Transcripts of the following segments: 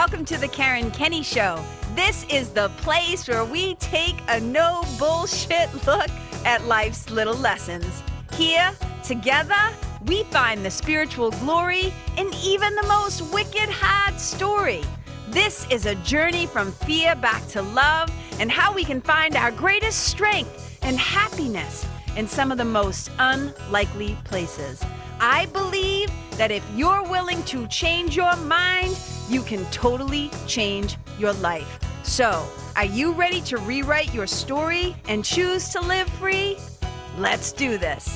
Welcome to the Kenney Show. This is the place where we take a no bullshit look at life's little lessons. Here, together, we find the spiritual glory in even the most wicked hard story. This is a journey from fear back to love and how we can find our greatest strength and happiness in some of the most unlikely places. I believe that if you're willing to change your mind, you can totally change your life. So, are you ready to rewrite your story and choose to live free? Let's do this.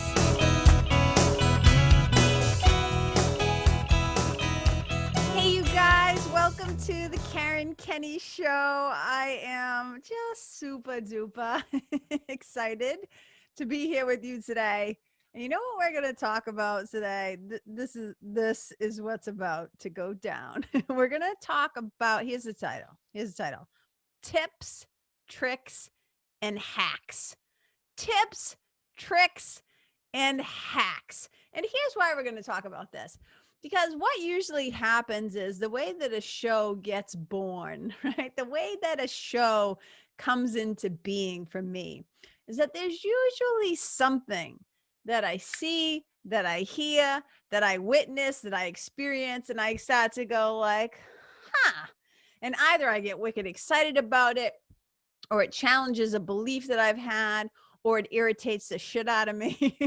Hey, you guys, welcome to the Kenney Show. I am just super duper excited to be here with you today. And you know what we're going to talk about today? This is what's about to go down. We're going to talk about, here's the title. Tips, tricks, and hacks. Tips, tricks, and hacks. And here's why we're going to talk about this. Because what usually happens is the way that a show gets born, right? The way that a show comes into being for me is that there's usually something that I see, that I hear, that I witness, that I experience, and I start to go like, huh. And either I get wicked excited about it, or it challenges a belief that I've had, or it irritates the shit out of me,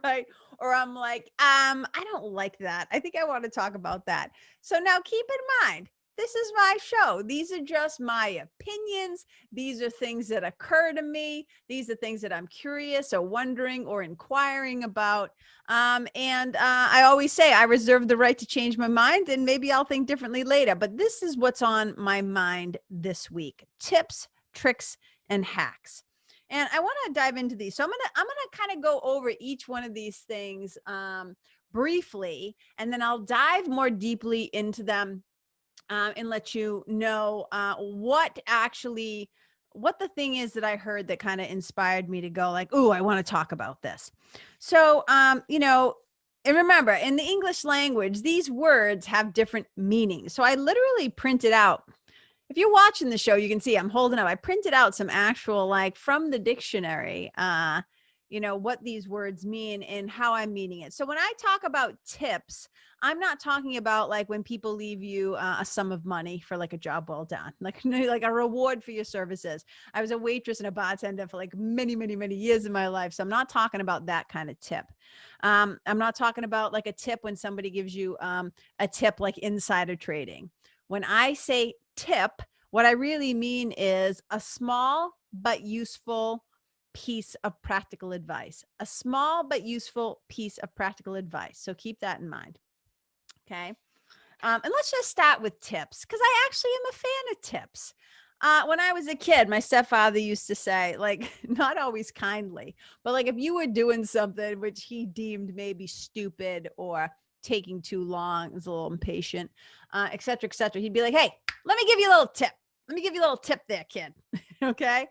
right? Or I'm like, I don't like that. I think I want to talk about that. So now keep in mind, this is my show. These are just my opinions. These are things that occur to me. These are things that I'm curious or wondering or inquiring about. I always say I reserve the right to change my mind, and maybe I'll think differently later. But this is what's on my mind this week: tips, tricks, and hacks. And I want to dive into these. So I'm gonna kind of go over each one of these things briefly, and then I'll dive more deeply into them. And let you know what the thing is that I heard that kind of inspired me to go like, ooh, I want to talk about this. So, and remember, in the English language, these words have different meanings. So I literally printed out, if you're watching the show, you can see I'm holding up, I printed out some actual, like from the dictionary, what these words mean and how I'm meaning it. So when I talk about tips, I'm not talking about like when people leave you a sum of money for like a job well done, like a reward for your services. I was a waitress and a bartender for like many, many, many years in my life. So I'm not talking about that kind of tip. I'm not talking about like a tip when somebody gives you a tip like insider trading. When I say tip, what I really mean is a small but useful piece of practical advice, a small but useful piece of practical advice. So keep that in mind. Okay. And let's just start with tips, because I actually am a fan of tips. When I was a kid, my stepfather used to say, like, not always kindly, but like if you were doing something which he deemed maybe stupid or taking too long, was a little impatient, et cetera, he'd be like, hey, let me give you a little tip. Let me give you a little tip there, kid. Okay.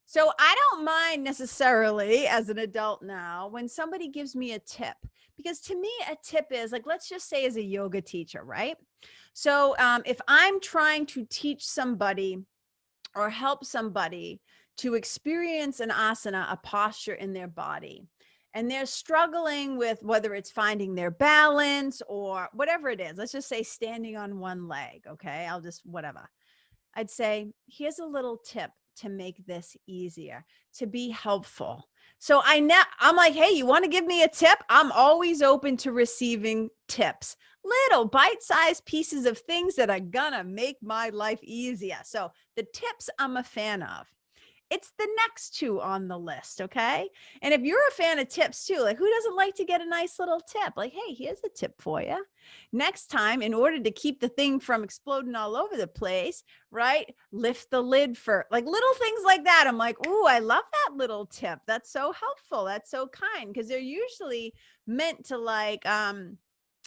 So I don't mind necessarily as an adult now when somebody gives me a tip, because to me, a tip is like, let's just say as a yoga teacher, right? So if I'm trying to teach somebody or help somebody to experience an asana, a posture in their body, and they're struggling with whether it's finding their balance or whatever it is, let's just say standing on one leg. Okay. Whatever. I'd say, here's a little tip to make this easier, to be helpful. So I'm like, hey, you want to give me a tip? I'm always open to receiving tips, little bite-sized pieces of things that are gonna make my life easier. So the tips I'm a fan of. It's the next two on the list, okay? And if you're a fan of tips too, like who doesn't like to get a nice little tip? Like, hey, here's a tip for you. Next time, in order to keep the thing from exploding all over the place, right? Lift the lid for like little things like that. I'm like, ooh, I love that little tip. That's so helpful. That's so kind, because they're usually meant to like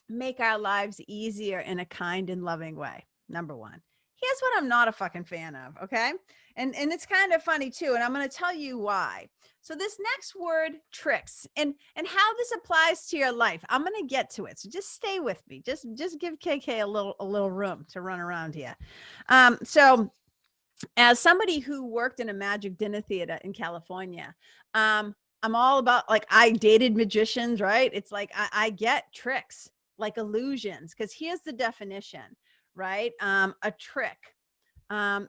make our lives easier in a kind and loving way. Number one. Here's what I'm not a fucking fan of, okay? And it's kind of funny too, and I'm going to tell you why. So this next word, tricks, and how this applies to your life, I'm going to get to it. So just stay with me. Just give KK a little room to run around here. So as somebody who worked in a magic dinner theater in California, I'm all about, like, I dated magicians, right? It's like I get tricks, like illusions, because here's the definition, right? A trick.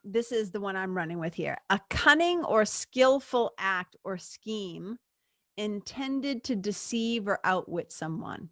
This is the one I'm running with here. A cunning or skillful act or scheme intended to deceive or outwit someone.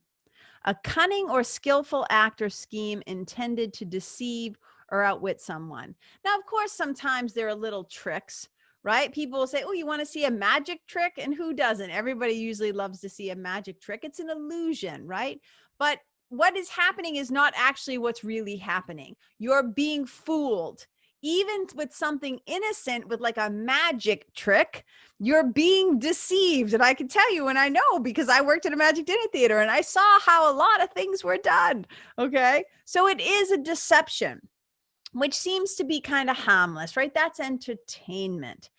A cunning or skillful act or scheme intended to deceive or outwit someone. Now, of course, sometimes there are little tricks, right? People will say, oh, you want to see a magic trick? And who doesn't? Everybody usually loves to see a magic trick. It's an illusion, right? But what is happening is not actually what's really happening. You're being fooled. Even with something innocent, with like a magic trick, you're being deceived. And I can tell you, and I know because I worked at a magic dinner theater and I saw how a lot of things were done. Okay. So it is a deception, which seems to be kind of harmless, right? That's entertainment.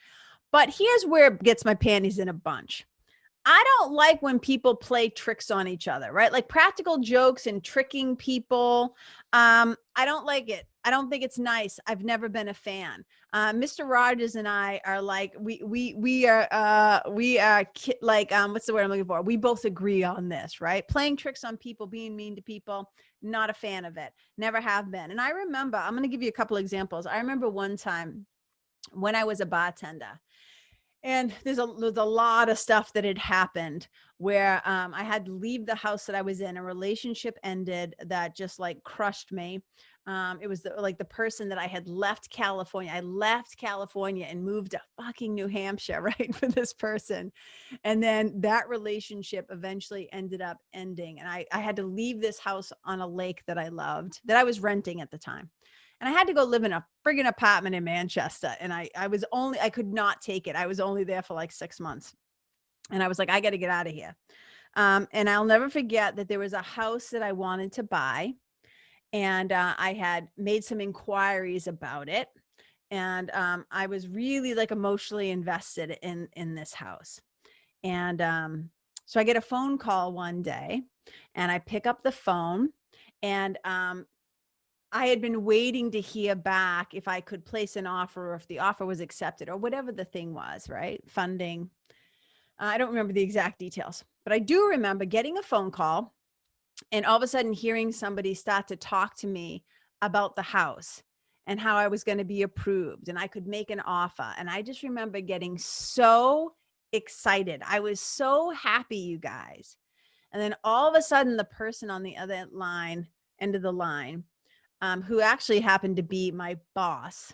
But here's where it gets my panties in a bunch. I don't like when people play tricks on each other, right? Like practical jokes and tricking people. I don't like it. I don't think it's nice. I've never been a fan. Mr. Rogers and I are like, we are like, what's the word I'm looking for? We both agree on this, right? Playing tricks on people, being mean to people, not a fan of it. Never have been. And I remember, I'm going to give you a couple examples. I remember one time when I was a bartender. And there's a lot of stuff that had happened where I had to leave the house that I was in. A relationship ended that just like crushed me. It was like the person that I had left California. I left California and moved to fucking New Hampshire, right, for this person. And then that relationship eventually ended up ending. And I had to leave this house on a lake that I loved, that I was renting at the time. And I had to go live in a friggin' apartment in Manchester. And I could not take it. I was only there for like 6 months. And I was like, I got to get out of here. And I'll never forget that there was a house that I wanted to buy. And I had made some inquiries about it. And I was really like emotionally invested in this house. And so I get a phone call one day and I pick up the phone and I had been waiting to hear back if I could place an offer or if the offer was accepted or whatever the thing was, right? Funding. I don't remember the exact details, but I do remember getting a phone call and all of a sudden hearing somebody start to talk to me about the house and how I was going to be approved and I could make an offer. And I just remember getting so excited. I was so happy, you guys. And then all of a sudden the person on the other end of the line, who actually happened to be my boss.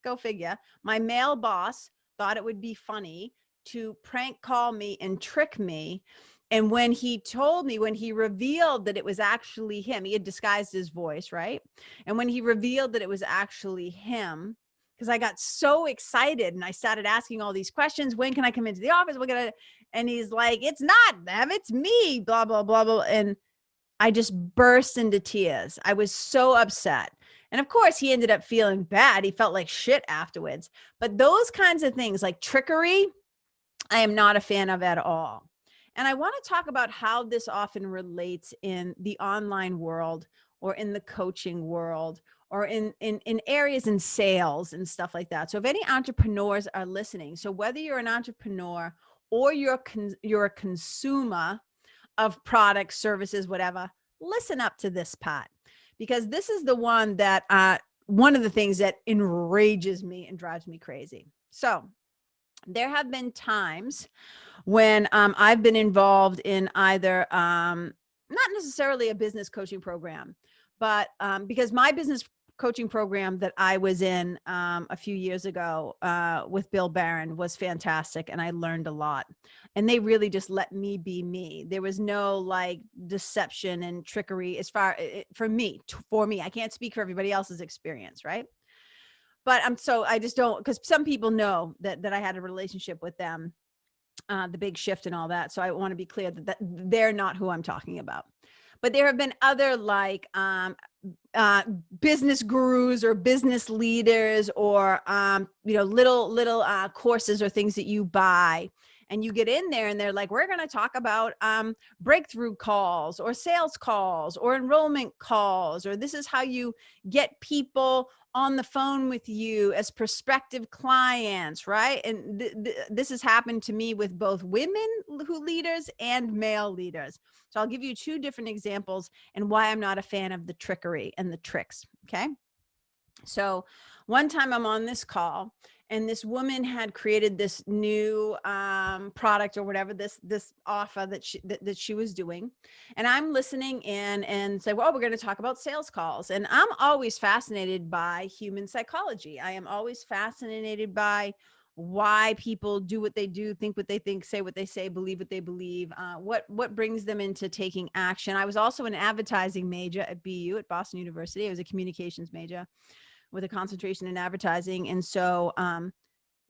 Go figure. My male boss thought it would be funny to prank call me and trick me. And when he told me, when he revealed that it was actually him, he had disguised his voice, right? And when he revealed that it was actually him, because I got so excited and I started asking all these questions. When can I come into the office? And he's like, it's not them, it's me, blah, blah, blah, blah. And I just burst into tears. I was so upset. And of course, he ended up feeling bad. He felt like shit afterwards. But those kinds of things like trickery, I am not a fan of at all. And I want to talk about how this often relates in the online world or in the coaching world or in areas in sales and stuff like that. So if any entrepreneurs are listening, so whether you're an entrepreneur or you're a consumer of products, services, whatever, listen up to this part, because this is the one that one of the things that enrages me and drives me crazy. So there have been times when I've been involved in either not necessarily a business coaching program, but because my business coaching program that I was in a few years ago with Bill Barron was fantastic. And I learned a lot. And they really just let me be me. There was no like deception and trickery for me. I can't speak for everybody else's experience, right? But I just don't, because some people know that I had a relationship with them, the big shift and all that. So I want to be clear that they're not who I'm talking about. But there have been other like business gurus or business leaders or, little courses or things that you buy. And you get in there and they're like, we're going to talk about breakthrough calls or sales calls or enrollment calls, or this is how you get people on the phone with you as prospective clients, right? And this has happened to me with both women who leaders and male leaders. So I'll give you two different examples and why I'm not a fan of the trickery and the tricks. Okay. So one time I'm on this call and this woman had created this new product or whatever, this offer that she was doing. And I'm listening in and say, well, we're going to talk about sales calls. And I'm always fascinated by human psychology. I am always fascinated by why people do what they do, think what they think, say what they say, believe what they believe, what brings them into taking action. I was also an advertising major at BU at Boston University. I was a communications major with a concentration in advertising. And so,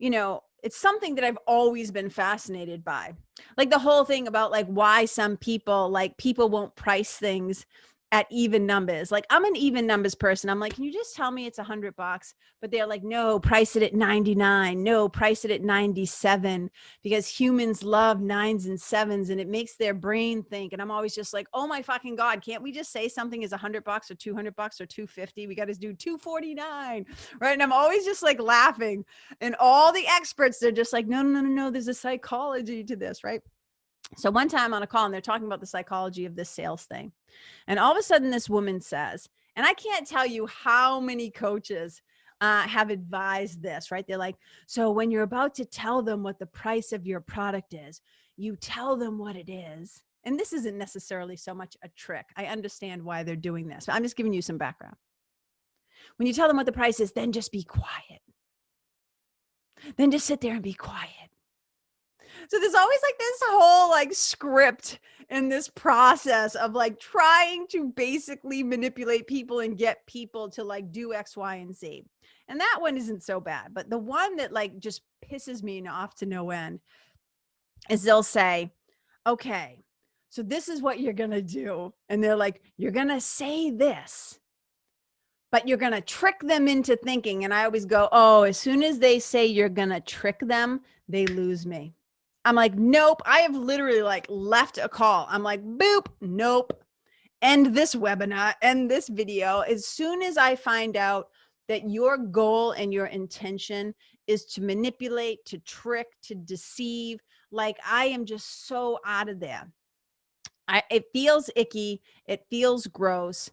it's something that I've always been fascinated by. Like the whole thing about like why some people won't price things at even numbers. Like I'm an even numbers person. I'm like, can you just tell me it's $100? But they're like, no, price it at 99. No, price it at 97, because humans love 9s and 7s and it makes their brain think. And I'm always just like, oh my fucking God, can't we just say something is $100 or $200 or $250? We got to do $249. Right. And I'm always just like laughing. And all the experts, they're just like, no. There's a psychology to this. Right. So one time on a call and they're talking about the psychology of this sales thing. And all of a sudden this woman says, and I can't tell you how many coaches have advised this, right? They're like, so when you're about to tell them what the price of your product is, you tell them what it is. And this isn't necessarily so much a trick. I understand why they're doing this. I'm just giving you some background. When you tell them what the price is, then just be quiet. Then just sit there and be quiet. So there's always like this whole like script in this process of like trying to basically manipulate people and get people to like do X, Y, and Z. And that one isn't so bad. But the one that like just pisses me off to no end is they'll say, okay, so this is what you're going to do. And they're like, you're going to say this, but you're going to trick them into thinking. And I always go, oh, as soon as they say you're going to trick them, they lose me. I'm like, nope. I have literally like left a call. I'm like, boop, nope. End this webinar, end this video. As soon as I find out that your goal and your intention is to manipulate, to trick, to deceive, like I am just so out of there. It feels icky. It feels gross.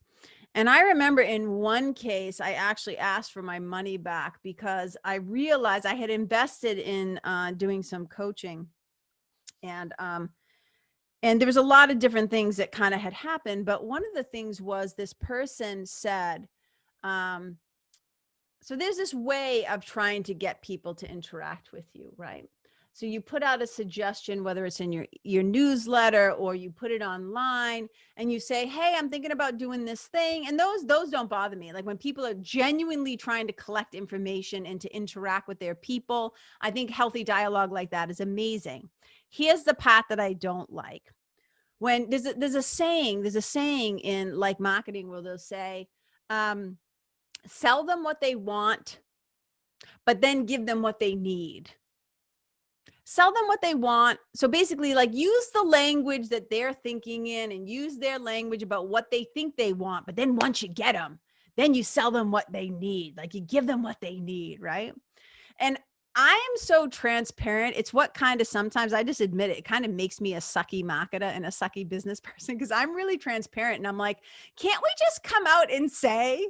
And I remember in one case, I actually asked for my money back because I realized I had invested in doing some coaching. And there was a lot of different things that kind of had happened. But one of the things was this person said, so there's this way of trying to get people to interact with you, right? So you put out a suggestion, whether it's in your newsletter or you put it online and you say, hey, I'm thinking about doing this thing. And those don't bother me. Like when people are genuinely trying to collect information and to interact with their people, I think healthy dialogue like that is amazing. Here's the part that I don't like. When there's a saying in like marketing where they'll say, sell them what they want, but then give them what they need. Sell them what they want. So basically like use the language that they're thinking in and use their language about what they think they want. But then once you get them, then you sell them what they need. Like you give them what they need, right? And I am so transparent. It's what kind of sometimes I just admit it kind of makes me a sucky marketer and a sucky business person because I'm really transparent. And I'm like, can't we just come out and say,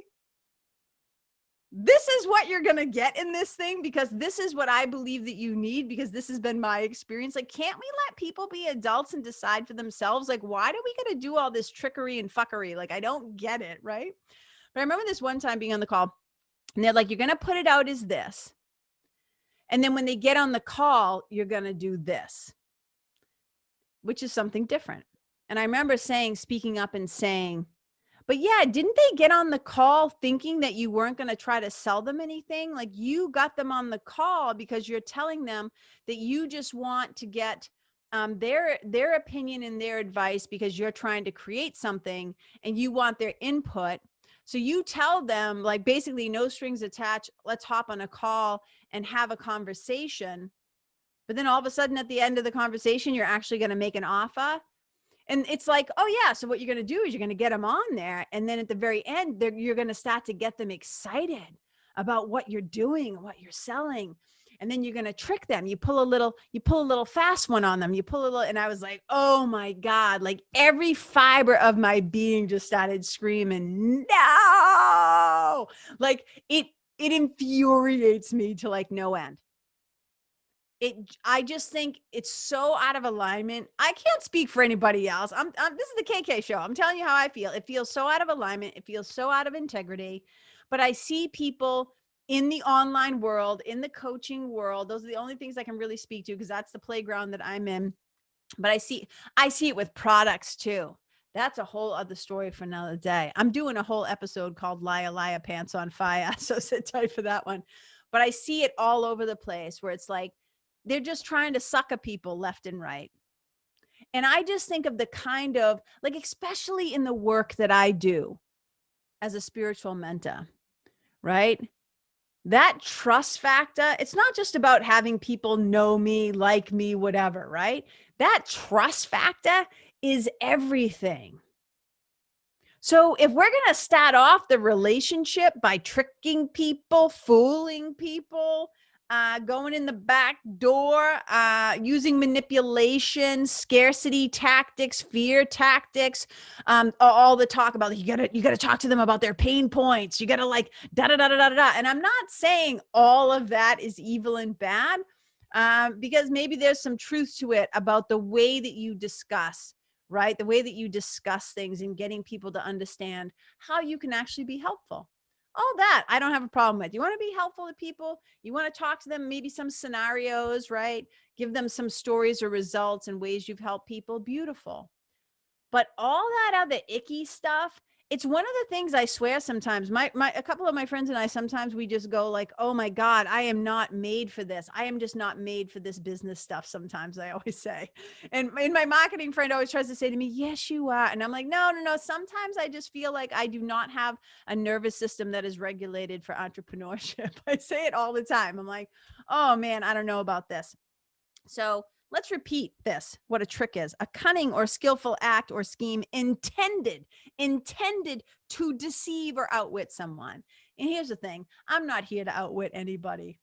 this is what you're going to get in this thing because this is what I believe that you need because this has been my experience. Like, can't we let people be adults and decide for themselves? Like, why do we got to do all this trickery and fuckery? Like, I don't get it. Right. But I remember this one time being on the call and they're like, you're going to put it out as this. And then when they get on the call, you're going to do this, which is something different. And I remember speaking up and saying, but yeah, didn't they get on the call thinking that you weren't going to try to sell them anything? Like you got them on the call because you're telling them that you just want to get their opinion and their advice because you're trying to create something and you want their input. So you tell them, like, basically no strings attached, let's hop on a call and have a conversation. But then all of a sudden at the end of the conversation, you're actually going to make an offer. And it's like, oh yeah, so what you're going to do is you're going to get them on there. And then at the very end, you're going to start to get them excited about what you're doing and what you're selling. And then you're going to trick them. You pull a little fast one on them. You pull a little, and I was like, oh my God, like every fiber of my being just started screaming, no, like it infuriates me to like no end. I just think it's so out of alignment. I can't speak for anybody else. This is the KK show. I'm telling you how I feel. It feels so out of alignment. It feels so out of integrity. But I see people in the online world, in the coaching world. Those are the only things I can really speak to because that's the playground that I'm in. But I see it with products too. That's a whole other story for another day. I'm doing a whole episode called Liar, Liar, Pants on Fire. So sit tight for that one. But I see it all over the place where it's like, they're just trying to sucker people left and right. And I just think of the kind of, like, especially in the work that I do as a spiritual mentor, right? That trust factor, it's not just about having people know me, like me, whatever, right? That trust factor is everything. So if we're going to start off the relationship by tricking people, fooling people, going in the back door, using manipulation, scarcity tactics, fear tactics, all the talk about you gotta talk to them about their pain points. You gotta like da da da da da da. And I'm not saying all of that is evil and bad, because maybe there's some truth to it about the way that you discuss. Right? The way that you discuss things and getting people to understand how you can actually be helpful. All that I don't have a problem with. You want to be helpful to people. You want to talk to them, maybe some scenarios, right? Give them some stories or results and ways you've helped people. Beautiful. But all that other icky stuff, it's one of the things I swear sometimes a couple of my friends and I, sometimes we just go like, oh my God, I am not made for this. I am just not made for this business stuff. Sometimes I always say, and my marketing friend always tries to say to me, yes, you are. And I'm like, no. Sometimes I just feel like I do not have a nervous system that is regulated for entrepreneurship. I say it all the time. I'm like, oh man, I don't know about this. So let's repeat this, what a trick is. A cunning or skillful act or scheme intended to deceive or outwit someone. And here's the thing, I'm not here to outwit anybody.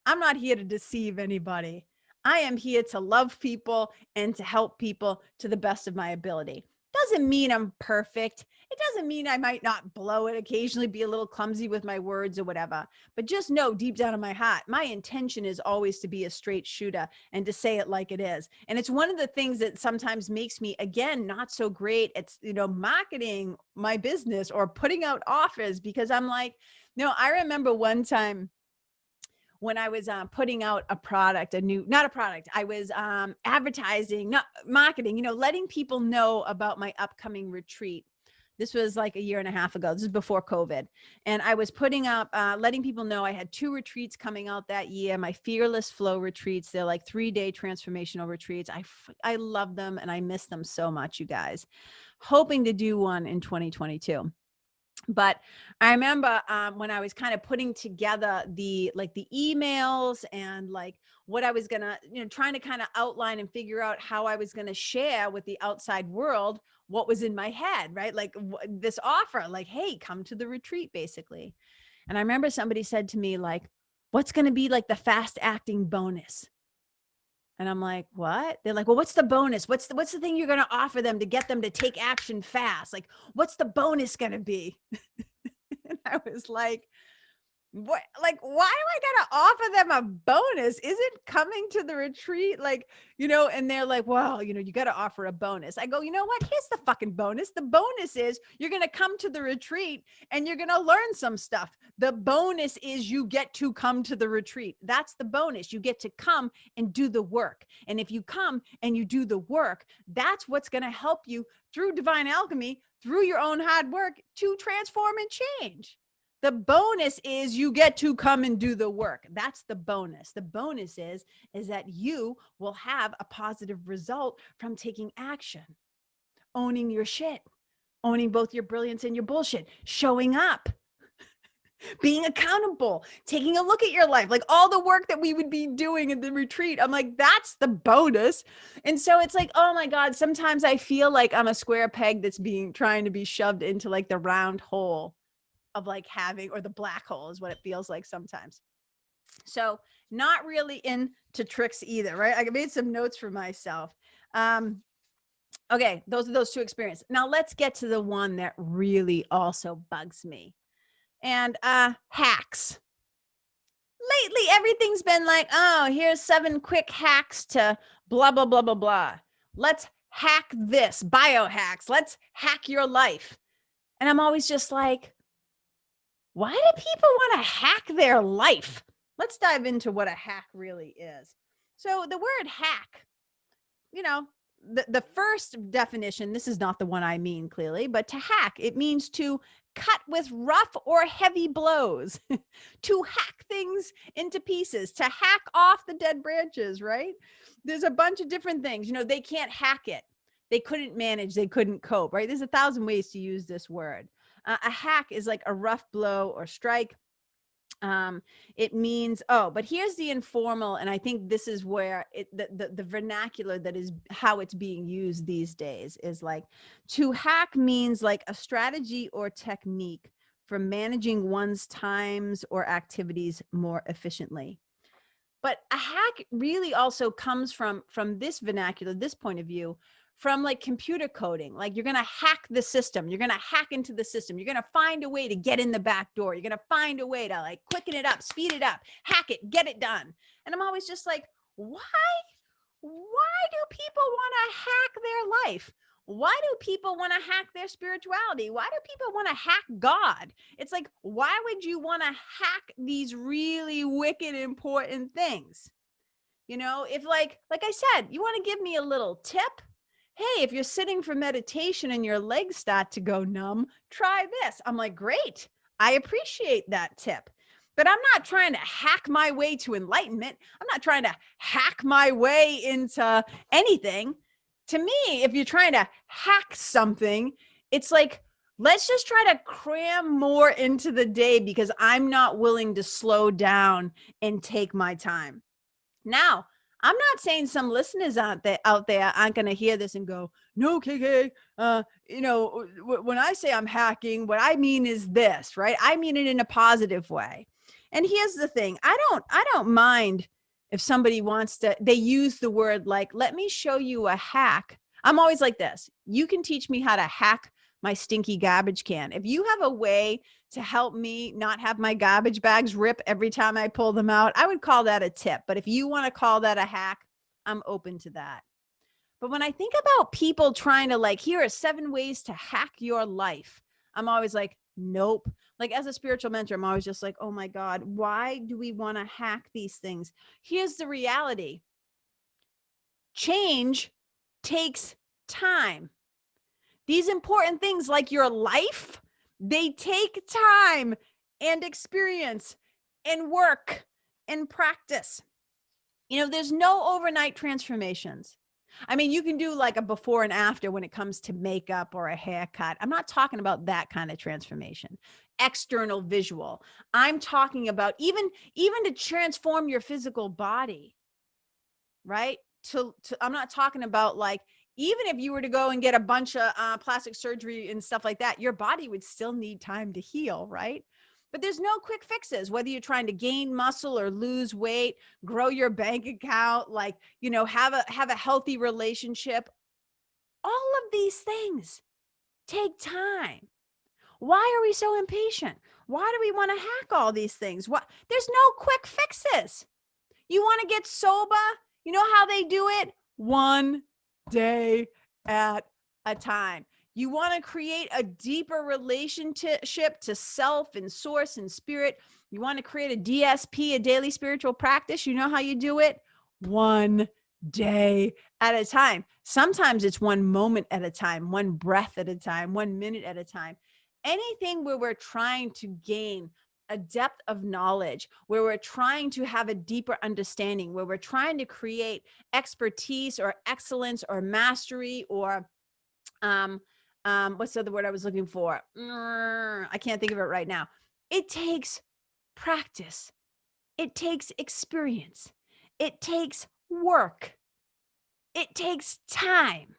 I'm not here to deceive anybody. I am here to love people and to help people to the best of my ability. Doesn't mean I'm perfect. It doesn't mean I might not blow it, occasionally be a little clumsy with my words or whatever. But just know deep down in my heart, my intention is always to be a straight shooter and to say it like it is. And it's one of the things that sometimes makes me, again, not so great at, marketing my business or putting out offers, because I'm like, I remember one time when I was putting out a product, I was advertising, not marketing, letting people know about my upcoming retreat. This was like a year and a half ago. This is before COVID. And I was putting up, letting people know I had 2 retreats coming out that year, my Fearless Flow retreats. They're like 3-day transformational retreats. I love them and I miss them so much, you guys. Hoping to do one in 2022. But I remember when I was kind of putting together the emails and like what I was gonna, trying to kind of outline and figure out how I was gonna share with the outside world what was in my head, right? Like this offer, like, hey, come to the retreat, basically. And I remember somebody said to me, like, what's gonna be like the fast acting bonus? And I'm like, what? They're like, well, what's the bonus? What's the thing you're going to offer them to get them to take action fast? Like, what's the bonus going to be? And I was like, what? Like, why am I going to offer them a bonus? Isn't coming to the retreat like, and they're like, well, you got to offer a bonus. I go, you know what? Here's the fucking bonus. The bonus is you're going to come to the retreat and you're going to learn some stuff. The bonus is you get to come to the retreat. That's the bonus. You get to come and do the work. And if you come and you do the work, that's what's going to help you through divine alchemy, through your own hard work to transform and change. The bonus is you get to come and do the work. That's the bonus. The bonus is that you will have a positive result from taking action, owning your shit, owning both your brilliance and your bullshit, showing up, being accountable, taking a look at your life, like all the work that we would be doing in the retreat. I'm like, that's the bonus. And so it's like, oh my God, sometimes I feel like I'm a square peg that's trying to be shoved into like the round hole of like having, or the black hole is what it feels like sometimes. So not really into tricks either, right? I made some notes for myself. Okay, those are those two experiences. Now let's get to the one that really also bugs me. And hacks. Lately, everything's been like, oh, here's 7 quick hacks to blah, blah, blah, blah, blah. Let's hack this, biohacks. Let's hack your life. And I'm always just like, why do people want to hack their life? Let's dive into what a hack really is. So the word hack, you know, the first definition, this is not the one I mean clearly, but to hack, it means to cut with rough or heavy blows, to hack things into pieces, to hack off the dead branches, right? There's a bunch of different things. You know, they can't hack it. They couldn't manage, they couldn't cope, right? There's 1,000 ways to use this word. A hack is like a rough blow or strike. It means, but here's the informal, and I think this is where the vernacular that is how it's being used these days is like, to hack means like a strategy or technique for managing one's times or activities more efficiently. But a hack really also comes from this vernacular, this point of view, from like computer coding. Like, you're going to hack the system. You're going to hack into the system. You're going to find a way to get in the back door. You're going to find a way to like quicken it up, speed it up, hack it, get it done. And I'm always just like, why do people want to hack their life? Why do people want to hack their spirituality? Why do people want to hack God? It's like, why would you want to hack these really wicked important things? You know, if like I said, you want to give me a little tip? Hey, if you're sitting for meditation and your legs start to go numb, try this. I'm like, great. I appreciate that tip. But I'm not trying to hack my way to enlightenment. I'm not trying to hack my way into anything. To me, if you're trying to hack something, it's like, let's just try to cram more into the day because I'm not willing to slow down and take my time. Now, I'm not saying some listeners out there aren't going to hear this and go, no, KK, you know, when I say I'm hacking, what I mean is this, right? I mean it in a positive way. And here's the thing. I don't mind if somebody wants to, they use the word like, let me show you a hack. I'm always like this. You can teach me how to hack my stinky garbage can. If you have a way to help me not have my garbage bags rip every time I pull them out, I would call that a tip. But if you want to call that a hack, I'm open to that. But when I think about people trying to like, here are 7 ways to hack your life, I'm always like, nope. Like, as a spiritual mentor, I'm always just like, oh my God, why do we want to hack these things? Here's the reality. Change takes time. These important things like your life, they take time and experience and work and practice. You know, there's no overnight transformations. I mean, you can do like a before and after when it comes to makeup or a haircut. I'm not talking about that kind of transformation. External visual. I'm talking about even to transform your physical body, right? I'm not talking about like, even if you were to go and get a bunch of plastic surgery and stuff like that, your body would still need time to heal, right? But there's no quick fixes, whether you're trying to gain muscle or lose weight, grow your bank account, like, you know, have a healthy relationship. All of these things take time. Why are we so impatient? Why do we want to hack all these things? There's no quick fixes. You want to get sober? You know how they do it? One day at a time. You want to create a deeper relationship to self and source and spirit. You want to create a DSP, a daily spiritual practice. You know how you do it? One day at a time. Sometimes it's one moment at a time, one breath at a time, 1 minute at a time. Anything where we're trying to gain a depth of knowledge, where we're trying to have a deeper understanding, where we're trying to create expertise or excellence or mastery or what's the other word I was looking for? I can't think of it right now. It takes practice. It takes experience. It takes work. It takes time.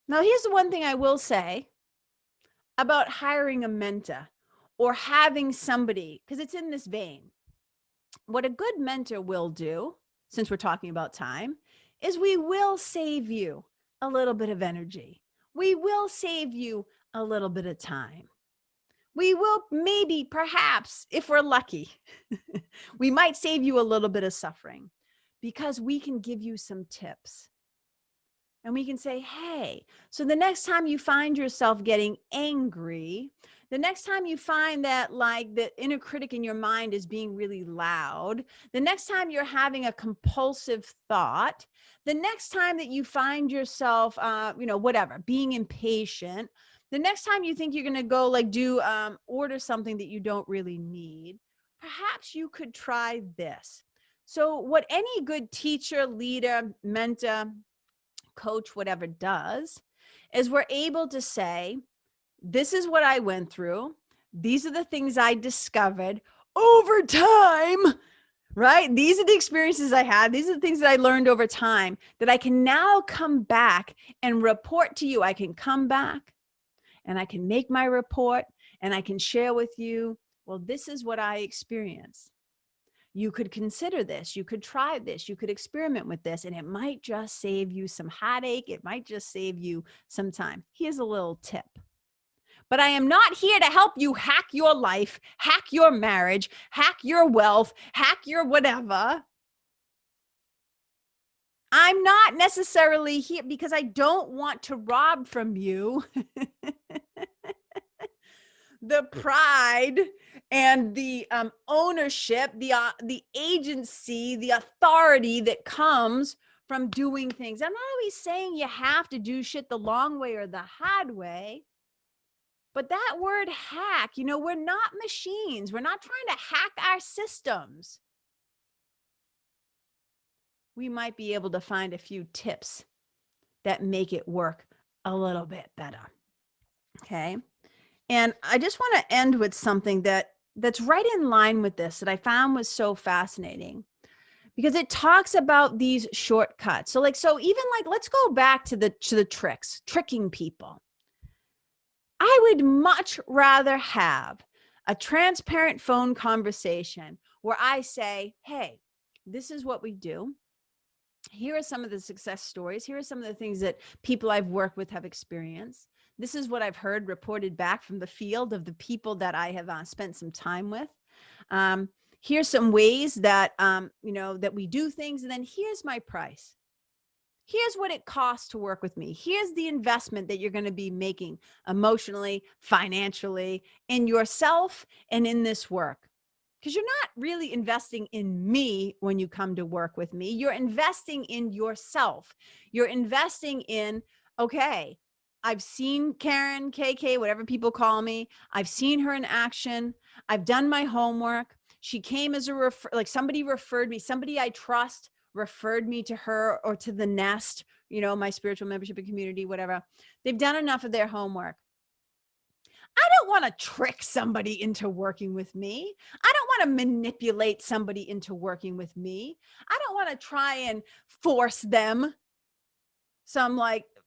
Now, here's the one thing I will say about hiring a mentor or having somebody, because it's in this vein. What a good mentor will do, since we're talking about time, is we will save you a little bit of energy. We will save you a little bit of time. We will maybe, perhaps, if we're lucky, we might save you a little bit of suffering because we can give you some tips. And we can say, hey, so the next time you find yourself getting angry, the next time you find that like the inner critic in your mind is being really loud, the next time you're having a compulsive thought, the next time that you find yourself, whatever, being impatient, the next time you think you're going to go like order something that you don't really need, perhaps you could try this. So what any good teacher, leader, mentor, coach, whatever does, is we're able to say, this is what I went through. These are the things I discovered over time, right? These are the experiences I had. These are the things that I learned over time that I can now come back and report to you. I can come back and I can make my report and I can share with you, well, this is what I experienced. You could consider this, you could try this, you could experiment with this, and it might just save you some heartache. It might just save you some time. Here's a little tip. But I am not here to help you hack your life, hack your marriage, hack your wealth, hack your whatever. I'm not necessarily here because I don't want to rob from you the pride and the ownership, the agency, the authority that comes from doing things. I'm not always saying you have to do shit the long way or the hard way, but that word hack, we're not machines. We're not trying to hack our systems. We might be able to find a few tips that make it work a little bit better. Okay. And I just want to end with something that's right in line with this that I found was so fascinating, because it talks about these shortcuts. So even let's go back to the tricks, tricking people. I would much rather have a transparent phone conversation where I say, hey, this is what we do. Here are some of the success stories. Here are some of the things that people I've worked with have experienced. This is what I've heard reported back from the field of the people that I have spent some time with. Here's some ways that, that we do things. And then here's my price. Here's what it costs to work with me. Here's the investment that you're going to be making emotionally, financially, in yourself and in this work. Because you're not really investing in me when you come to work with me. You're investing in yourself. You're investing in, okay, I've seen Karen, KK, whatever people call me. I've seen her in action. I've done my homework. She came as somebody referred me, somebody I trust referred me to her or to the Nest, my spiritual membership and community, whatever. They've done enough of their homework. I don't want to trick somebody into working with me. I don't want to manipulate somebody into working with me. I don't want to try and force them some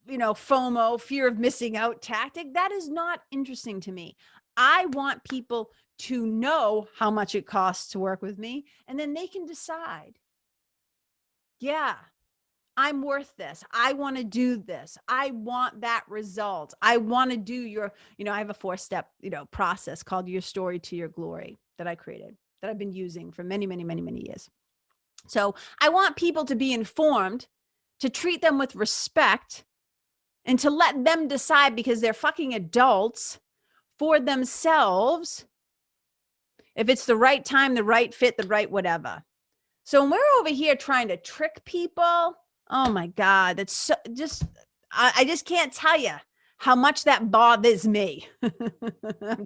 FOMO, fear of missing out tactic. That is not interesting to me. I want people to know how much it costs to work with me, and then they can decide, yeah, I'm worth this. I want to do this. I want that result. I want to do I have a 4-step, process called Your Story to Your Glory that I created, that I've been using for many, many, many, many years. So I want people to be informed, to treat them with respect, and to let them decide, because they're fucking adults, for themselves, if it's the right time, the right fit, the right whatever. So when we're over here trying to trick people, oh my God, that's so, I just can't tell you how much that bothers me. I'm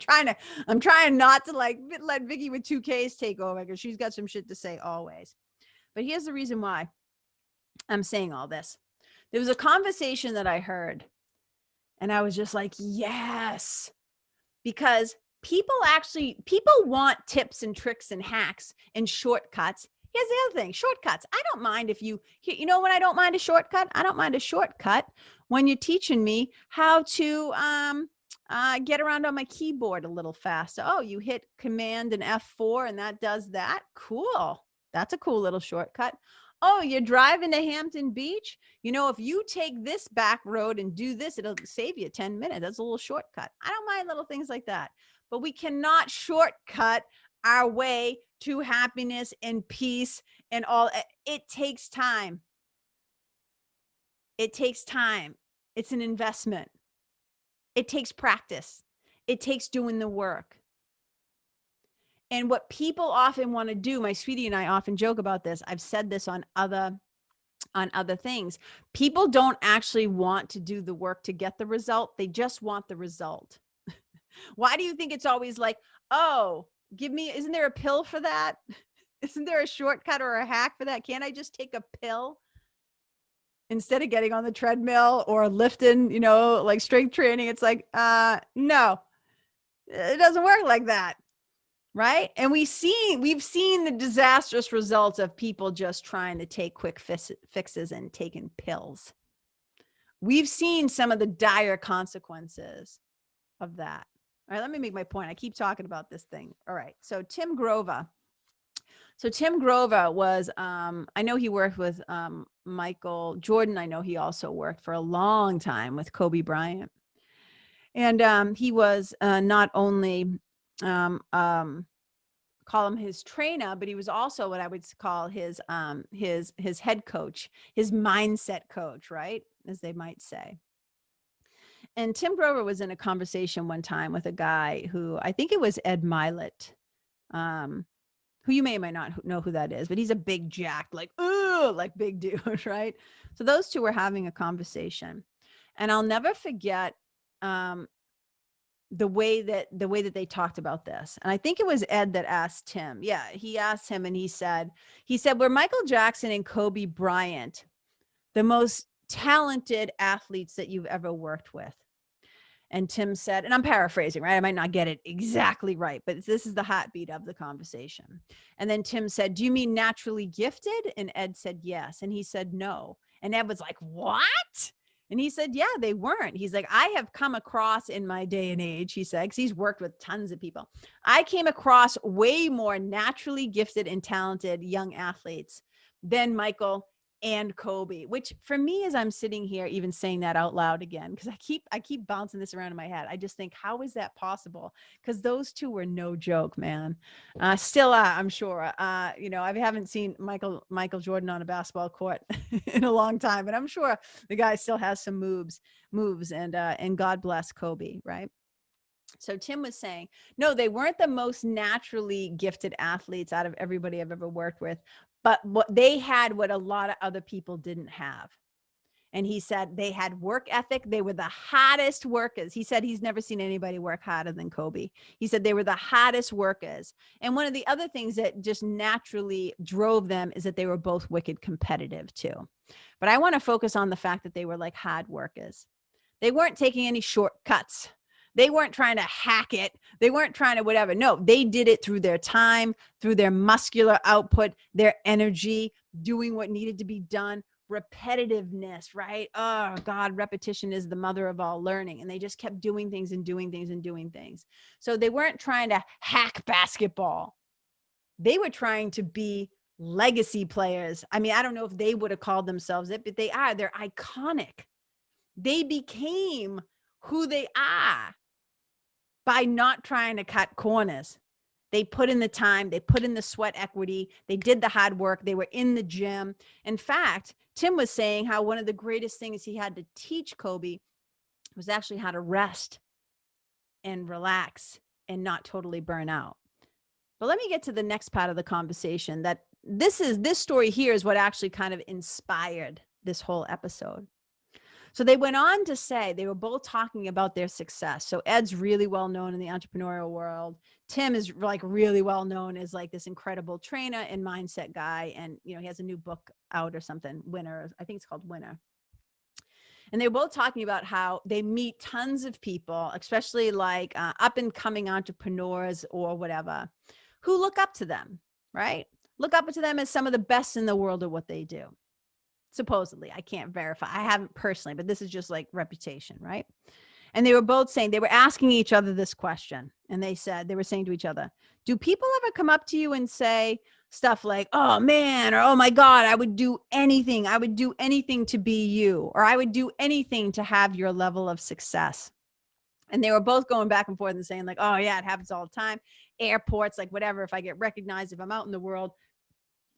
trying not to let Vicky with 2 Ks take over, because she's got some shit to say always. But here's the reason why I'm saying all this. There was a conversation that I heard, and I was just like, yes, because people want tips and tricks and hacks and shortcuts. Here's the other thing, shortcuts. I don't mind if you know when I don't mind a shortcut? I don't mind a shortcut when you're teaching me how to get around on my keyboard a little faster. Oh, you hit Command and F4 and that does that? Cool. That's a cool little shortcut. Oh, you're driving to Hampton Beach? You know, if you take this back road and do this, it'll save you 10 minutes. That's a little shortcut. I don't mind little things like that. But we cannot shortcut our way to happiness and peace and all. It takes time. It takes time. It's an investment. It takes practice. It takes doing the work. And what people often want to do, my sweetie and I often joke about this. I've said this on other things. People don't actually want to do the work to get the result. They just want the result. Why do you think it's always like, oh, isn't there a pill for that? Isn't there a shortcut or a hack for that? Can't I just take a pill instead of getting on the treadmill or lifting, like strength training? It's like, no, it doesn't work like that. Right. And we've seen the disastrous results of people just trying to take quick fixes and taking pills. We've seen some of the dire consequences of that. All right. Let me make my point. I keep talking about this thing. All right. So Tim Grover was, I know he worked with Michael Jordan. I know he also worked for a long time with Kobe Bryant. And he was not only call him his trainer, but he was also what I would call his head coach, his mindset coach, right? As they might say. And Tim Grover was in a conversation one time with a guy who, I think it was Ed Milet, who you may or may not know who that is, but he's a big jacked, like big dude, right? So those two were having a conversation, and I'll never forget the way that they talked about this. And I think it was Ed that asked Tim. Yeah, he asked him, and he said, were Michael Jackson and Kobe Bryant the most talented athletes that you've ever worked with? And Tim said, and I'm paraphrasing, right? I might not get it exactly right, but this is the heartbeat of the conversation. And then Tim said, do you mean naturally gifted? And Ed said, yes. And he said, no. And Ed was like, what? And he said, yeah, they weren't. He's like, I have come across in my day and age, he said, because he's worked with tons of people. I came across way more naturally gifted and talented young athletes than Michael and Kobe, which for me, as I'm sitting here, even saying that out loud again, because I keep bouncing this around in my head. I just think, how is that possible? Because those two were no joke, man. Still are, I'm sure. I haven't seen Michael Jordan on a basketball court in a long time, but I'm sure the guy still has some moves, and God bless Kobe, right? So Tim was saying, no, they weren't the most naturally gifted athletes out of everybody I've ever worked with, but what they had, what a lot of other people didn't have. And he said they had work ethic. They were the hardest workers. He said he's never seen anybody work harder than Kobe. He said they were the hardest workers. And one of the other things that just naturally drove them is that they were both wicked competitive too. But I want to focus on the fact that they were like hard workers. They weren't taking any shortcuts. They weren't trying to hack it. They weren't trying to whatever. No, they did it through their time, through their muscular output, their energy, doing what needed to be done, repetitiveness, right? Oh God, repetition is the mother of all learning. And they just kept doing things and doing things and doing things. So they weren't trying to hack basketball. They were trying to be legacy players. I mean, I don't know if they would have called themselves it, but they are. They're iconic. They became who they are by not trying to cut corners. They put in the time, they put in the sweat equity, they did the hard work, they were in the gym. In fact, Tim was saying how one of the greatest things he had to teach Kobe was actually how to rest and relax and not totally burn out. But let me get to the next part of the conversation, that this story here is what actually kind of inspired this whole episode. So they went on to say, they were both talking about their success. So Ed's really well known in the entrepreneurial world. Tim is like really well known as like this incredible trainer and mindset guy. And, he has a new book out or something, Winner. I think it's called Winner. And they were both talking about how they meet tons of people, especially like up and coming entrepreneurs or whatever, who look up to them, right? Look up to them as some of the best in the world at what they do. Supposedly, I can't verify. I haven't personally, but this is just like reputation, right? And they were both saying, they were asking each other this question. And they were saying to each other, do people ever come up to you and say stuff like, oh man, or oh my God, I would do anything. I would do anything to be you, or I would do anything to have your level of success. And they were both going back and forth and saying like, oh yeah, it happens all the time. Airports, like whatever, if I get recognized, if I'm out in the world,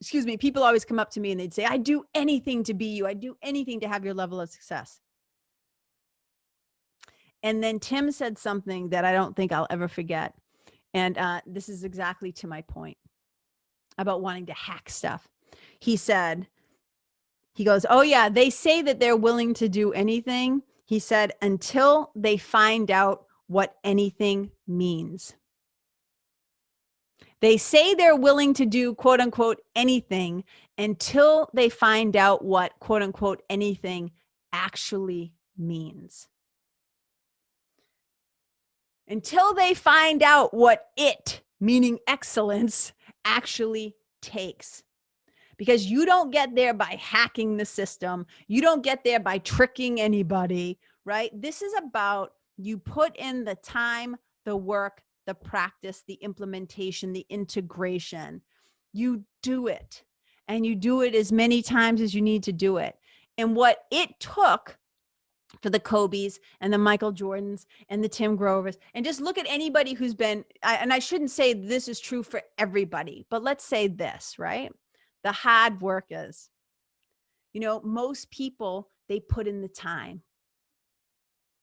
excuse me, people always come up to me and they'd say, I'd do anything to be you. I'd do anything to have your level of success. And then Tim said something that I don't think I'll ever forget. And this is exactly to my point about wanting to hack stuff. He goes, oh yeah, they say that they're willing to do anything. He said, until they find out what anything means. They say they're willing to do quote unquote anything until they find out what quote unquote anything actually means. Until they find out what it, meaning excellence, actually takes. Because you don't get there by hacking the system. You don't get there by tricking anybody, right? This is about you put in the time, the work, the practice, the implementation, the integration. You do it, and you do it as many times as you need to do it. And what it took for the Kobes and the Michael Jordans and the Tim Grovers, and just look at anybody who's been, and I shouldn't say this is true for everybody, but let's say this, right? The hard workers, most people, they put in the time.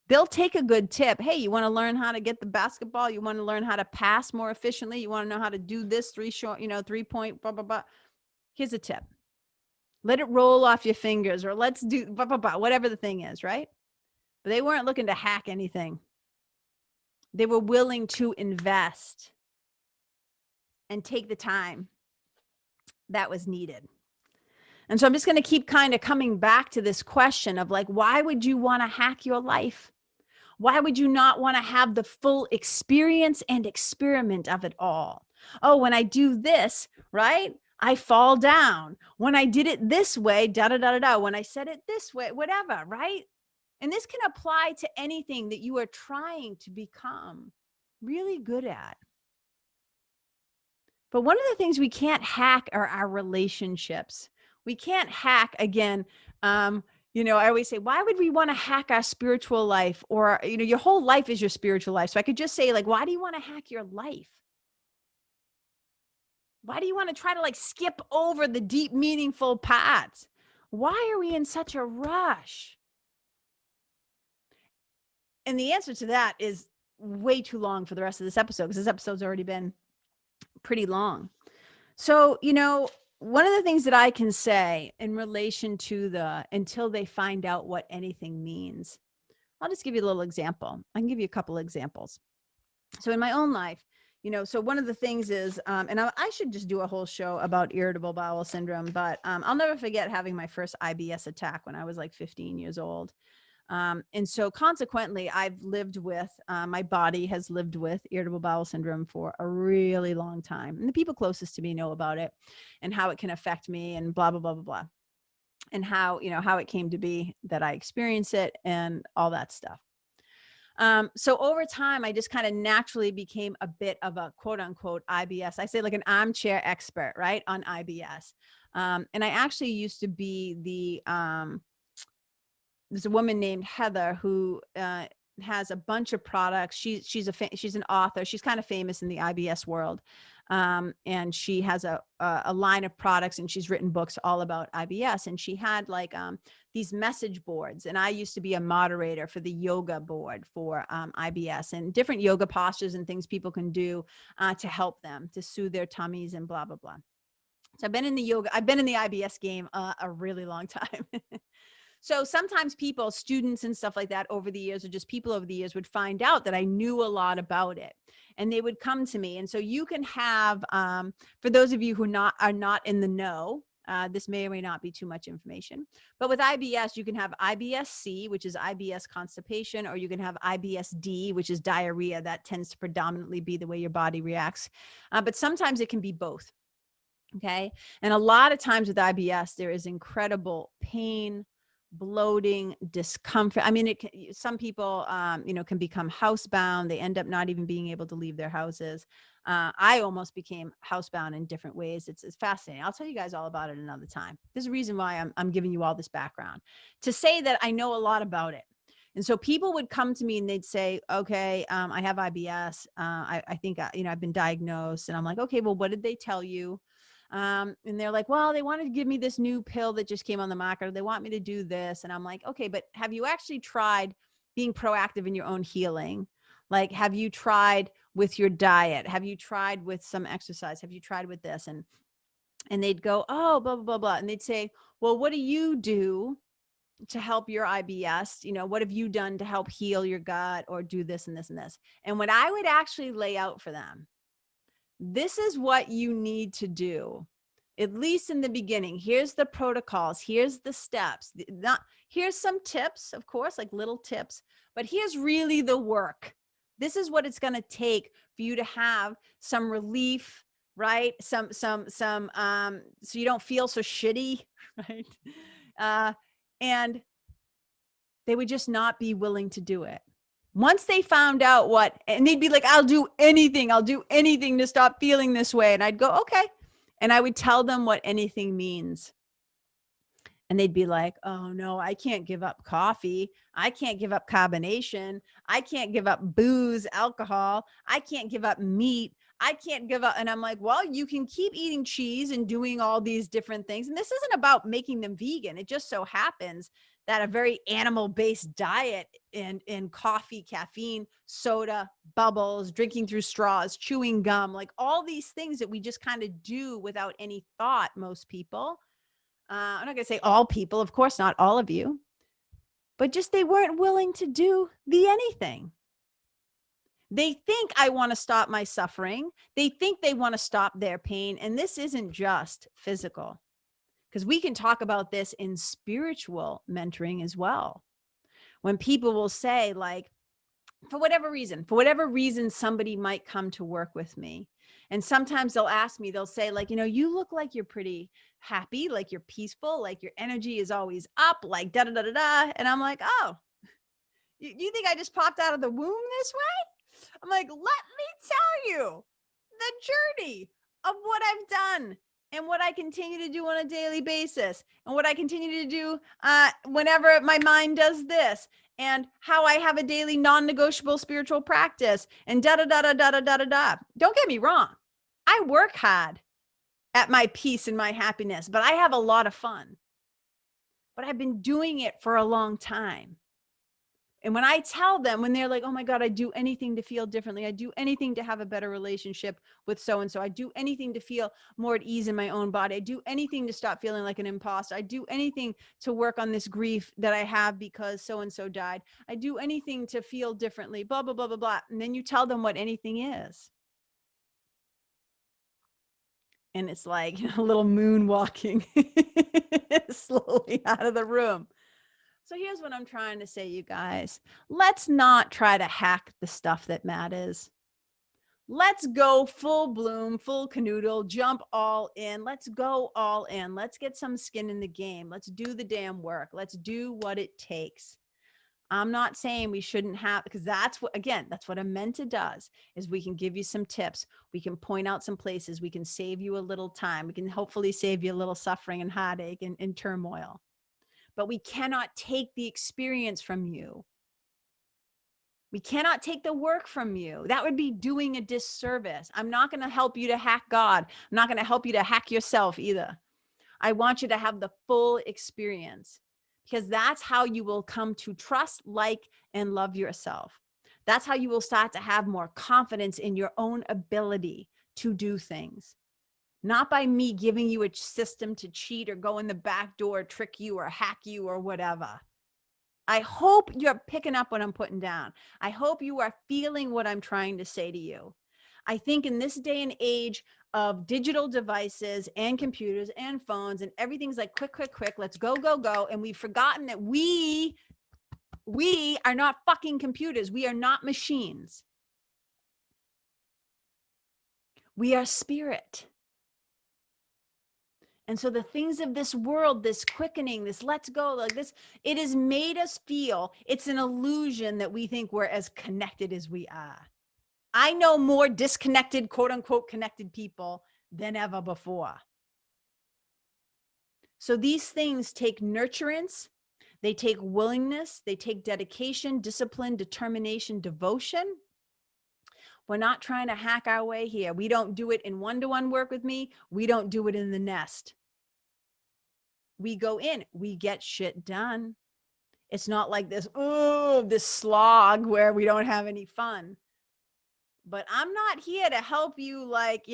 They'll take a good tip. Hey, you want to learn how to get the basketball? You want to learn how to pass more efficiently? You want to know how to do this 3-point, blah, blah, blah. Here's a tip. Let it roll off your fingers, or let's do blah, blah, blah, whatever the thing is, right? But they weren't looking to hack anything. They were willing to invest and take the time that was needed. And so I'm just going to keep kind of coming back to this question of like, why would you want to hack your life? Why would you not want to have the full experience and experiment of it all? Oh, when I do this, right, I fall down. When I did it this way, da da da da da. When I said it this way, whatever, right? And this can apply to anything that you are trying to become really good at. But one of the things we can't hack are our relationships. We can't hack, again, I always say, why would we want to hack our spiritual life? Or, your whole life is your spiritual life. So I could just say, like, why do you want to hack your life? Why do you want to try to like skip over the deep, meaningful parts? Why are we in such a rush? And the answer to that is way too long for the rest of this episode, because this episode's already been pretty long. So, one of the things that I can say in relation to until they find out what anything means, I'll just give you a little example. I can give you a couple examples. So in my own life, so one of the things is, and I should just do a whole show about irritable bowel syndrome, but I'll never forget having my first IBS attack when I was like 15 years old. And so consequently, I've lived with, my body has lived with irritable bowel syndrome for a really long time. And the people closest to me know about it and how it can affect me and blah, blah, blah, blah, blah. And how, how it came to be that I experience it and all that stuff. So over time, I just kind of naturally became a bit of a quote unquote IBS. I say like an armchair expert, right, on IBS. And I actually used to be there's a woman named Heather who has a bunch of products. She's an author. She's kind of famous in the IBS world. And she has a line of products, and she's written books all about IBS. And she had like these message boards. And I used to be a moderator for the yoga board for IBS, and different yoga postures and things people can do to help them, to soothe their tummies and blah, blah, blah. So I've been in the IBS game a really long time. So sometimes people, students and stuff like that over the years, or just people over the years, would find out that I knew a lot about it, and they would come to me. And so you can have, for those of you who are not in the know, This may or may not be too much information. But with IBS, you can have IBS-C, which is IBS constipation, or you can have IBS-D, which is diarrhea. That tends to predominantly be the way your body reacts. But sometimes it can be both. Okay. And a lot of times with IBS, there is incredible pain, bloating, discomfort. I mean, some people, can become housebound. They end up not even being able to leave their houses. I almost became housebound in different ways. It's fascinating. I'll tell you guys all about it another time. There's a reason why I'm giving you all this background, to say that I know a lot about it. And so people would come to me and they'd say, okay, I have IBS. I think, I've been diagnosed. And I'm like, okay, well, what did they tell you? And they're like, well, they wanted to give me this new pill that just came on the market, or they want me to do this. And I'm like, okay, but have you actually tried being proactive in your own healing? Like, have you tried with your diet? Have you tried with some exercise? Have you tried with this? And they'd go, oh, blah, blah, blah, blah. And they'd say, well, what do you do to help your IBS? What have you done to help heal your gut, or do this and this and this? And what I would actually lay out for them, this is what you need to do, at least in the beginning. Here's the protocols. Here's the steps. Here's some tips, of course, like little tips, but here's really the work. This is what it's going to take for you to have some relief, right? So you don't feel so shitty, right? And they would just not be willing to do it. Once they found out and they'd be like, I'll do anything to stop feeling this way. And I'd go, okay. And I would tell them what anything means. And they'd be like, oh no, I can't give up coffee. I can't give up carbonation. I can't give up booze, alcohol. I can't give up meat. I can't give up. And I'm like, well, you can keep eating cheese and doing all these different things. And this isn't about making them vegan. It just so happens that a very animal-based diet in coffee, caffeine, soda, bubbles, drinking through straws, chewing gum, like all these things that we just kind of do without any thought, most people. I'm not going to say all people, of course, not all of you, but just they weren't willing to do the anything. They think I want to stop my suffering. They think they want to stop their pain. And this isn't just physical, because we can talk about this in spiritual mentoring as well. When people will say, like, for whatever reason, somebody might come to work with me. And sometimes they'll ask me, they'll say, like, you look like you're pretty happy, like you're peaceful, like your energy is always up, like da da da da da. And I'm like, oh, you think I just popped out of the womb this way? I'm like, let me tell you the journey of what I've done and what I continue to do on a daily basis, and what I continue to do whenever my mind does this, and how I have a daily non-negotiable spiritual practice, and da da da da da da da da da. Don't get me wrong. I work hard at my peace and my happiness, but I have a lot of fun. But I've been doing it for a long time. And when I tell them, when they're like, oh my God, I'd do anything to feel differently. I'd do anything to have a better relationship with so-and-so. I'd do anything to feel more at ease in my own body. I'd do anything to stop feeling like an imposter. I'd do anything to work on this grief that I have because so-and-so died. I'd do anything to feel differently, blah, blah, blah, blah, blah. And then you tell them what anything is. And it's like a little moonwalking slowly out of the room. So here's what I'm trying to say, you guys. Let's not try to hack the stuff that matters. Let's go full bloom, full canoodle, jump all in. Let's go all in. Let's get some skin in the game. Let's do the damn work. Let's do what it takes. I'm not saying we shouldn't have, because that's what a mentor does, is we can give you some tips. We can point out some places. We can save you a little time. We can hopefully save you a little suffering and heartache and turmoil. But we cannot take the experience from you. We cannot take the work from you. That would be doing a disservice. I'm not going to help you to hack God. I'm not going to help you to hack yourself either. I want you to have the full experience, because that's how you will come to trust, like, and love yourself. That's how you will start to have more confidence in your own ability to do things. Not by me giving you a system to cheat or go in the back door, trick you or hack you or whatever. I hope you're picking up what I'm putting down. I hope you are feeling what I'm trying to say to you. I think in this day and age of digital devices and computers and phones and everything's like quick, quick, quick, let's go, go, go. And we've forgotten that we are not fucking computers. We are not machines. We are spirit. And so the things of this world, this quickening, this let's go, like this, it has made us feel it's an illusion that we think we're as connected as we are. I know more disconnected, quote unquote, connected people than ever before. So these things take nurturance, they take willingness, they take dedication, discipline, determination, devotion. We're not trying to hack our way here. We don't do it in one-to-one work with me. We don't do it in the nest. We go in, we get shit done. It's not like this, this slog where we don't have any fun. But I'm not here to help you, like,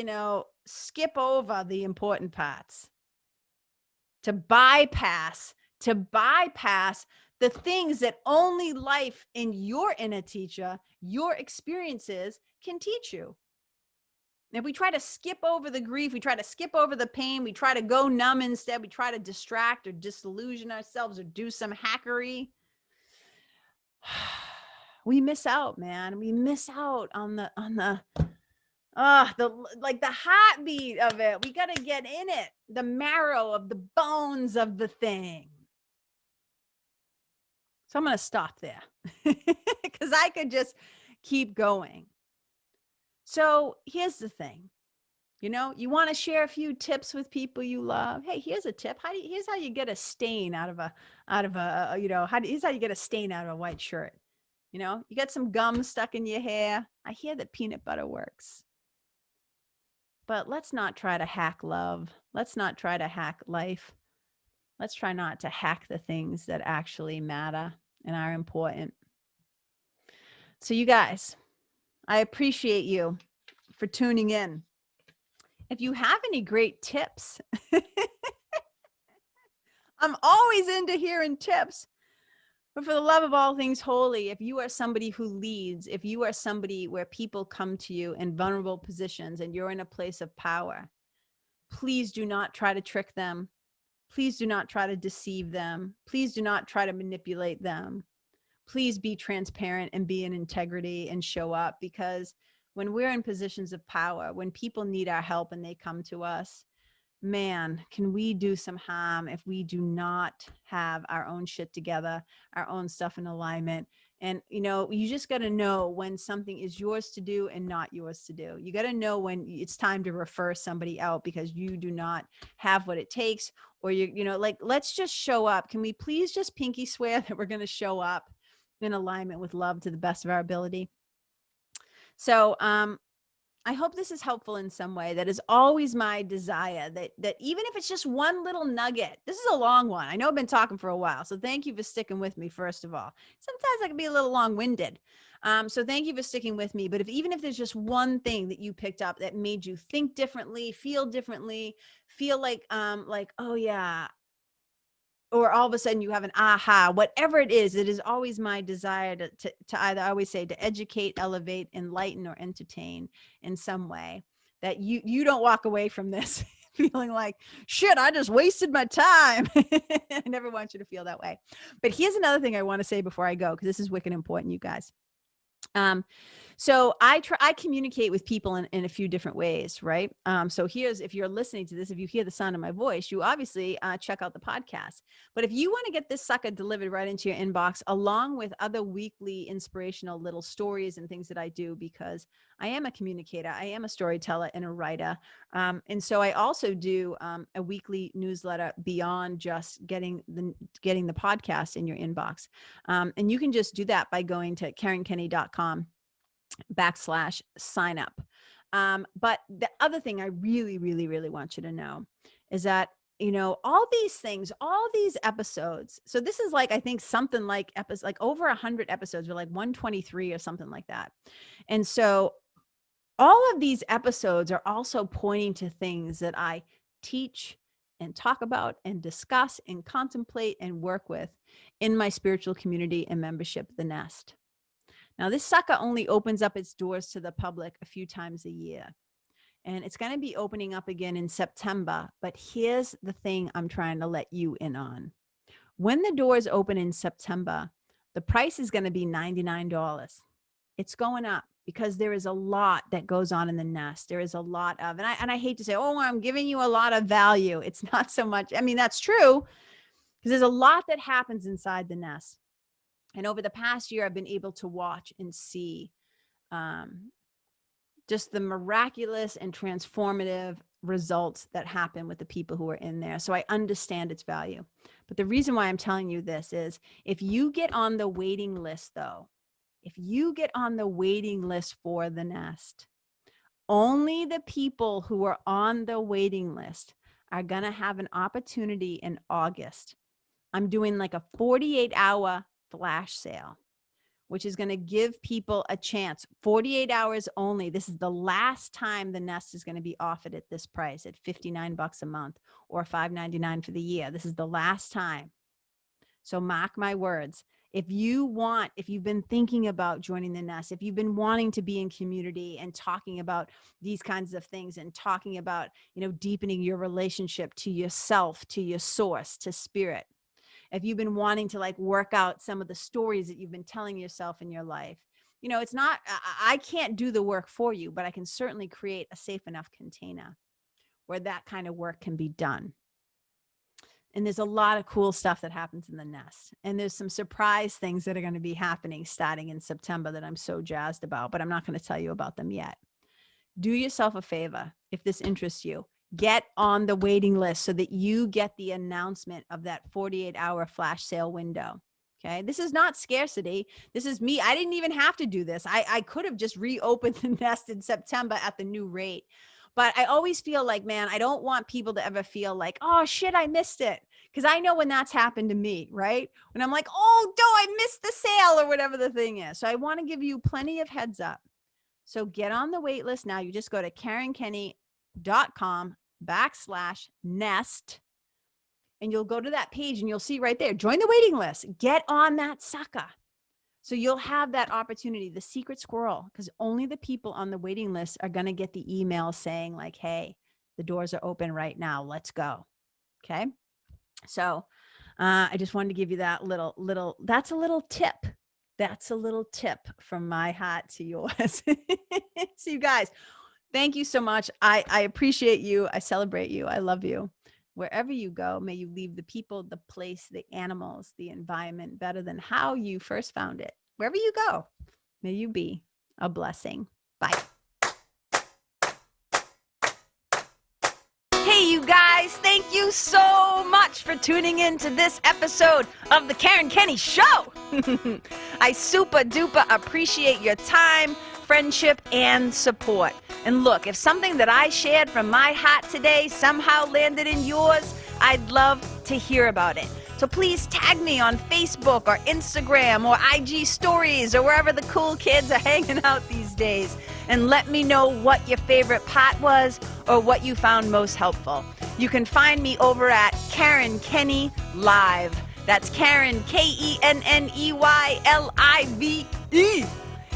skip over the important parts. To bypass the things that only life in your inner teacher, your experiences can teach you. If we try to skip over the grief, we try to skip over the pain, we try to go numb instead, we try to distract or disillusion ourselves or do some hackery, we miss out, man. We miss out on the heartbeat of it. We got to get in it, the marrow of the bones of the thing. So I'm going to stop there because I could just keep going. So here's the thing. You want to share a few tips with people you love. Hey, here's a tip. Here's how you get a stain out of here's how you get a stain out of a white shirt. You got some gum stuck in your hair. I hear that peanut butter works. But let's not try to hack love. Let's not try to hack life. Let's try not to hack the things that actually matter and are important. So you guys, I appreciate you for tuning in. If you have any great tips, I'm always into hearing tips. But for the love of all things holy, if you are somebody who leads, if you are somebody where people come to you in vulnerable positions and you're in a place of power, please do not try to trick them. Please do not try to deceive them. Please do not try to manipulate them. Please be transparent and be in integrity and show up, because when we're in positions of power, when people need our help and they come to us, man, can we do some harm if we do not have our own shit together, our own stuff in alignment. And, you just got to know when something is yours to do and not yours to do. You got to know when it's time to refer somebody out because you do not have what it takes, or let's just show up. Can we please just pinky swear that we're going to show up in alignment with love to the best of our ability? So, I hope this is helpful in some way. That is always my desire, that even if it's just one little nugget, this is a long one. I know I've been talking for a while, so thank you for sticking with me, first of all. Sometimes I can be a little long-winded. So thank you for sticking with me. But even if there's just one thing that you picked up that made you think differently, feel like, oh yeah, or all of a sudden you have an aha, whatever it is always my desire to either, I always say, to educate, elevate, enlighten, or entertain in some way, that you don't walk away from this feeling like, shit, I just wasted my time. I never want you to feel that way. But here's another thing I want to say before I go, because this is wicked important, you guys. So I communicate with people in a few different ways, right? So if you're listening to this, if you hear the sound of my voice, you obviously check out the podcast. But if you want to get this sucker delivered right into your inbox, along with other weekly inspirational little stories and things that I do, because I am a communicator, I am a storyteller and a writer. And so I also do a weekly newsletter beyond just getting the podcast in your inbox. And you can just do that by going to KarenKenney.com/sign up. But the other thing I really, really, really want you to know is that, all these things, all these episodes. So this is like, I think something like over 100 episodes, or like 123 or something like that. And so all of these episodes are also pointing to things that I teach and talk about and discuss and contemplate and work with in my spiritual community and membership, The Nest. Now, this sucker only opens up its doors to the public a few times a year. And it's going to be opening up again in September. But here's the thing I'm trying to let you in on. When the doors open in September, the price is going to be $99. It's going up because there is a lot that goes on in the nest. There is a lot of, and I hate to say, oh, I'm giving you a lot of value. It's not so much. I mean, that's true because there's a lot that happens inside the nest. And over the past year, I've been able to watch and see just the miraculous and transformative results that happen with the people who are in there. So I understand its value. But the reason why I'm telling you this is if you get on the waiting list, though, if you get on the waiting list for the nest, only the people who are on the waiting list are going to have an opportunity in August. I'm doing like a 48-hour flash sale, which is going to give people a chance. 48 hours only. This is the last time the nest is going to be offered at this price at $59 a month or $5.99 for the year. This is the last time. So mark my words. If you've been thinking about joining the nest, if you've been wanting to be in community and talking about these kinds of things and talking about, deepening your relationship to yourself, to your source, to spirit, if you've been wanting to work out some of the stories that you've been telling yourself in your life, it's not, I can't do the work for you, but I can certainly create a safe enough container where that kind of work can be done. And there's a lot of cool stuff that happens in the nest. And there's some surprise things that are going to be happening starting in September that I'm so jazzed about, but I'm not going to tell you about them yet. Do yourself a favor if this interests you. Get on the waiting list so that you get the announcement of that 48-hour flash sale window. Okay. This is not scarcity. This is me. I didn't even have to do this. I could have just reopened the nest in September at the new rate. But I always feel like, man, I don't want people to ever feel like, oh shit, I missed it. Because I know when that's happened to me, right? When I'm like, oh, no, I missed the sale or whatever the thing is. So I want to give you plenty of heads up. So get on the wait list now. You just go to KarenKenney.com/nest. And you'll go to that page and you'll see right there, join the waiting list. Get on that sucker. So you'll have that opportunity, the secret squirrel, because only the people on the waiting list are going to get the email saying like, hey, the doors are open right now. Let's go. Okay. So I just wanted to give you that that's a little tip. That's a little tip from my heart to yours. So you guys, thank you so much. I appreciate you. I celebrate you. I love you. Wherever you go, may you leave the people, the place, the animals, the environment better than how you first found it. Wherever you go, may you be a blessing. Bye. Hey, you guys, thank you so much for tuning in to this episode of The Karen Kenney Show. I super duper appreciate your time, friendship, and support. And look, if something that I shared from my heart today somehow landed in yours, I'd love to hear about it. So please tag me on Facebook or Instagram or IG stories or wherever the cool kids are hanging out these days. And let me know what your favorite part was or what you found most helpful. You can find me over at Karen Kenney Live. That's Karen, KenneYLIVE.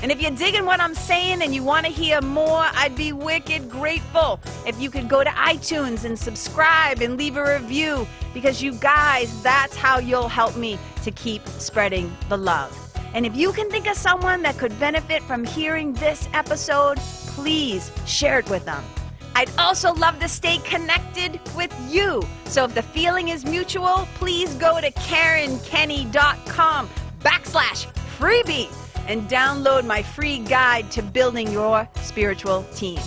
And if you're digging what I'm saying and you want to hear more, I'd be wicked grateful if you could go to iTunes and subscribe and leave a review, because you guys, that's how you'll help me to keep spreading the love. And if you can think of someone that could benefit from hearing this episode, please share it with them. I'd also love to stay connected with you. So if the feeling is mutual, please go to KarenKenney.com/freebie. and download my free guide to building your spiritual team.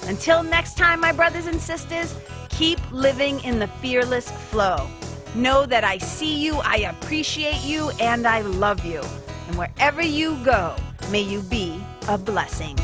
Until next time, my brothers and sisters, keep living in the fearless flow. Know that I see you, I appreciate you, and I love you. And wherever you go, may you be a blessing.